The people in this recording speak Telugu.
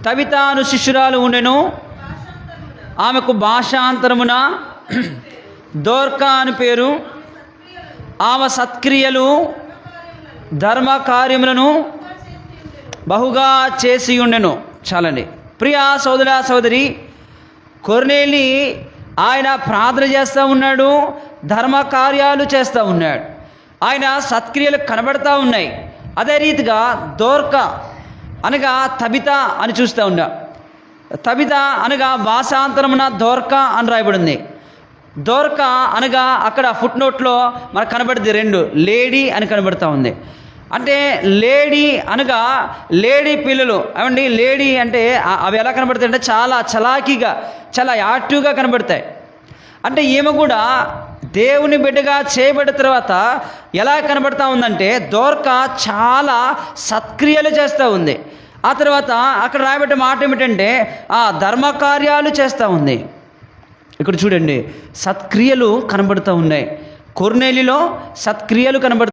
తబిత అను శిష్యురాలు ఉండెను. ఆమెకు భాషాంతరమున దోర్కా అని పేరు. ఆమె సత్క్రియలు ధర్మకార్యములను బహుగా చేసి ఉండెను. చాలండి. ప్రియా సోదర సోదరి, కొర్నేలి ఆయన ప్రార్థన చేస్తూ ఉన్నాడు, ధర్మ కార్యాలు చేస్తూ ఉన్నాడు, ఆయన సత్క్రియలు కనబడతా ఉన్నాయి. అదే రీతిగా దోర్కా అనగా తబిత అని చూస్తూ ఉన్నా. తబిత అనగా భాషాంతరమున దోర్కా అని రాయబడింది. దోర్కా అనగా అక్కడ ఫుట్ నోట్లో మనకు కనబడింది 2 లేడీ అని కనబడుతూ ఉంది. అంటే లేడీ అనగా లేడీ పిల్లలు అవండి. లేడీ అంటే అవి ఎలా కనబడతాయి అంటే చాలా చలాకీగా, చాలా యాక్టివ్గా కనబడతాయి. అంటే ఈమె కూడా దేవుని బిడ్డగా చేయబడిన తర్వాత ఎలా కనబడతా ఉందంటే దోర్కా చాలా సత్క్రియలు చేస్తూ ఉంది. ఆ తర్వాత అక్కడ రాయబడ్డ మాట ఏమిటంటే ధర్మకార్యాలు చేస్తూ ఉంది. ఇక్కడ చూడండి, సత్క్రియలు కనబడుతూ ఉన్నాయి. కొర్నేలిలో సత్క్రియలు కనబడుతూ